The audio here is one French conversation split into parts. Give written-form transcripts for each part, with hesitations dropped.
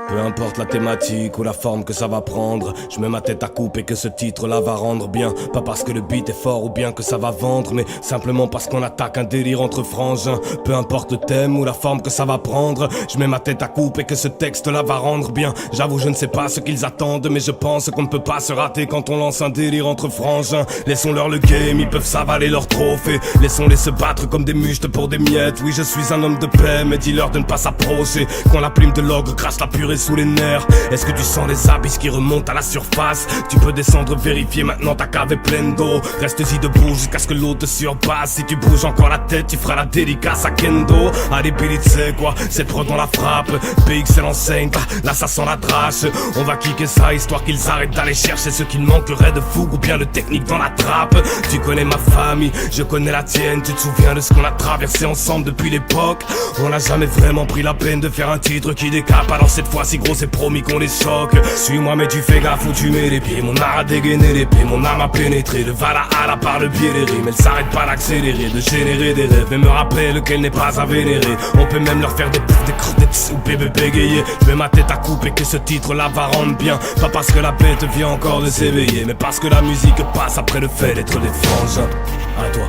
Peu importe la thématique ou la forme que ça va prendre, je mets ma tête à couper que ce titre-là va rendre bien. Pas parce que le beat est fort ou bien que ça va vendre, mais simplement parce qu'on attaque un délire entre frangins. Peu importe le thème ou la forme que ça va prendre, je mets ma tête à couper que ce texte-là va rendre bien. J'avoue, je ne sais pas ce qu'ils attendent, mais je pense qu'on ne peut pas se rater quand on lance un délire entre frangins. Laissons-leur le game, ils peuvent s'avaler leur trophée. Laissons-les se battre comme des mustes pour des miettes. Oui, je suis un homme de paix, mais dis-leur de ne pas s'approcher. Quand la plume de l'ogre crache la purée sous les nerfs. Est-ce que tu sens les abysses qui remontent à la surface? Tu peux descendre, vérifier, maintenant ta cave est pleine d'eau. Reste-y debout jusqu'à ce que l'eau te surpasse. Si tu bouges encore la tête, tu feras la dédicace à Kendo. Allez Billy, tu sais quoi, cette prod on la frappe. PXL enseigne, là ça sent la drache. On va kicker ça histoire qu'ils arrêtent d'aller chercher ce qu'il manquerait de fougue ou bien de technique dans la trappe. Tu connais ma famille, je connais la tienne. Tu te souviens de ce qu'on a traversé ensemble depuis l'époque? On n'a jamais vraiment pris la peine de faire un titre qui décape. Alors cette fois-ci gros c'est promis qu'on les choque. Suis-moi mais tu fais gaffe où tu mets les pieds. Mon art a dégainé l'épée, mon âme a pénétré le Valhalla par le biais des rimes. Elle s'arrête pas d'accélérer, de générer des rêves. Et me rappelle qu'elle n'est pas à vénérer. On peut même leur faire des poufs, des crocs, des tss ou bébé bégayer. Je mets ma tête à couper que ce titre là va rendre bien. Pas parce que la bête vient encore de s'éveiller, mais parce que la musique passe après le fait d'être des frangins. À toi.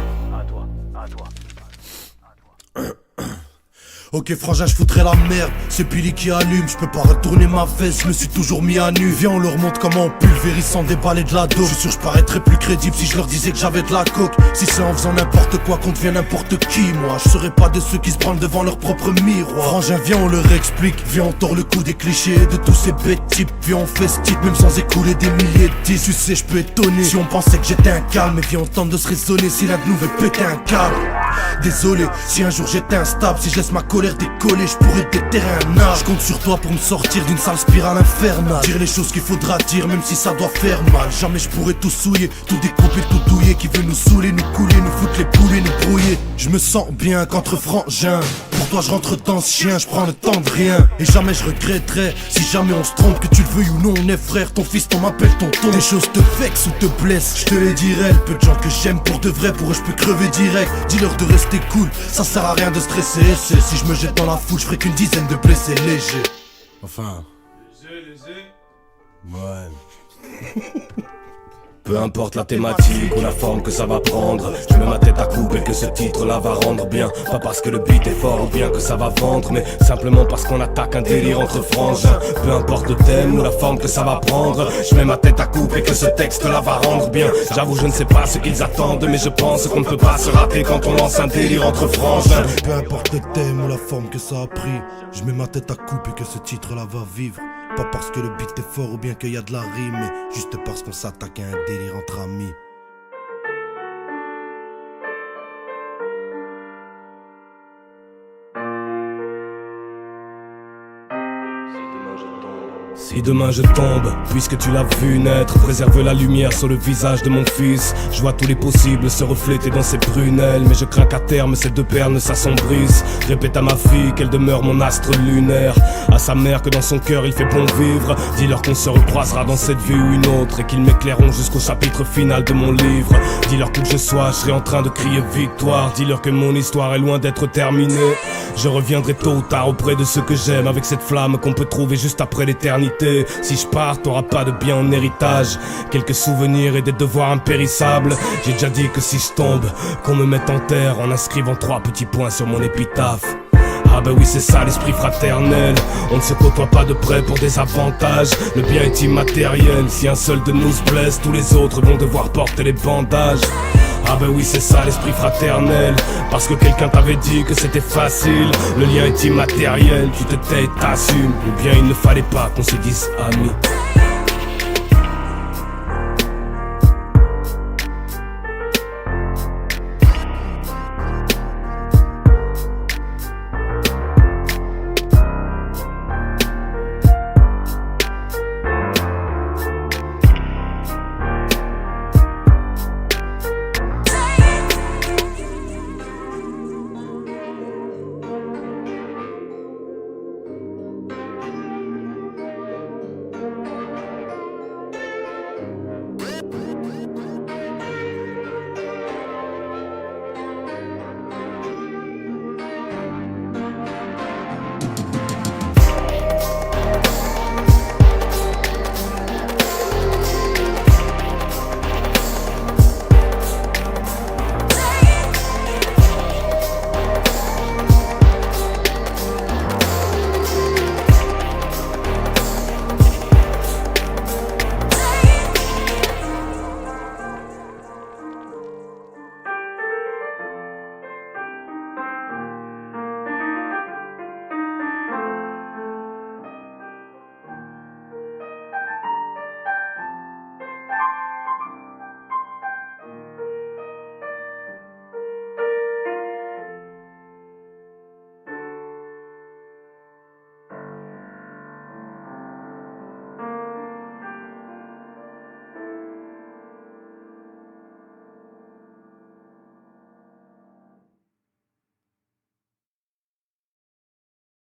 Ok frangin, je foutrais la merde, c'est Billy qui allume, je peux pas retourner ma veste, je me suis toujours mis à nu. Viens on leur montre comment on pulvérise sans déballer de la dope. Je suis sûr je paraîtrais plus crédible si je leur disais que j'avais de la coke. Si c'est en faisant n'importe quoi qu'on devient n'importe qui, moi je serais pas de ceux qui se branlent devant leur propre miroir. Frangin viens on leur explique, viens on tord le coup des clichés de tous ces bêtes types. Viens on fait ce type même sans écouler des milliers de disques. Tu sais je peux étonner si on pensait que j'étais un calme, mais viens on tente de se raisonner si l'un de nous veut péter un câble. Désolé si un jour j'étais instable, si je laisse ma colère décoller, je pourrais déterrer un arbre. Je compte sur toi pour me sortir d'une sale spirale infernale. Dire les choses qu'il faudra dire même si ça doit faire mal. Jamais je pourrais tout souiller, tout découper, tout douiller. Qui veut nous saouler, nous couler, nous foutre les poulets, nous brouiller. Je me sens bien qu'entre frangins. Pour toi je rentre dans ce chien, je prends le temps de rien. Et jamais je regretterai si jamais on se trompe. Que tu le veuilles ou non on est frère, ton fils on m'appelle tonton. Des choses te vexent ou te blessent, je te les dirai. Peu de gens que j'aime pour de vrai, pour eux je peux crever direct. Dis-leur de rester cool, ça sert à rien de stresser. Si je me jette dans la foule, je ferai qu'une dizaine de blessés légers. Enfin léger. Ouais. Peu importe la thématique ou la forme que ça va prendre, je mets ma tête à couper que ce titre-là va rendre bien. Pas parce que le beat est fort ou bien que ça va vendre, mais simplement parce qu'on attaque un délire entre frangins. Peu importe le thème ou la forme que ça va prendre, je mets ma tête à couper que ce texte-là va rendre bien. J'avoue je ne sais pas ce qu'ils attendent, mais je pense qu'on ne peut pas se rater quand on lance un délire entre frangins. Peu importe le thème ou la forme que ça a pris, je mets ma tête à couper que ce titre-là va vivre. Pas parce que le beat est fort ou bien qu'il y a de la rime, mais juste parce qu'on s'attaque à un délire entre amis. Si demain je tombe, puisque tu l'as vu naître, préserve la lumière sur le visage de mon fils. Je vois tous les possibles se refléter dans ses prunelles, mais je crains qu'à terme ces deux perles s'assombrissent. Répète à ma fille qu'elle demeure mon astre lunaire, à sa mère que dans son cœur il fait bon vivre. Dis-leur qu'on se recroisera dans cette vie ou une autre, et qu'ils m'éclaireront jusqu'au chapitre final de mon livre. Dis-leur où que je sois, je serai en train de crier victoire. Dis-leur que mon histoire est loin d'être terminée. Je reviendrai tôt ou tard auprès de ceux que j'aime, avec cette flamme qu'on peut trouver juste après l'éternité. Si je pars, t'auras pas de bien en héritage, quelques souvenirs et des devoirs impérissables. J'ai déjà dit que si je tombe, qu'on me mette en terre en inscrivant 3 petits points sur mon épitaphe. Ah bah oui c'est ça l'esprit fraternel. On ne se côtoie pas de près pour des avantages. Le bien est immatériel, si un seul de nous se blesse, tous les autres vont devoir porter les bandages. Ah bah oui c'est ça l'esprit fraternel, parce que quelqu'un t'avait dit que c'était facile. Le lien est immatériel, tu te tais et t'assumes. Ou bien il ne fallait pas qu'on se dise amis.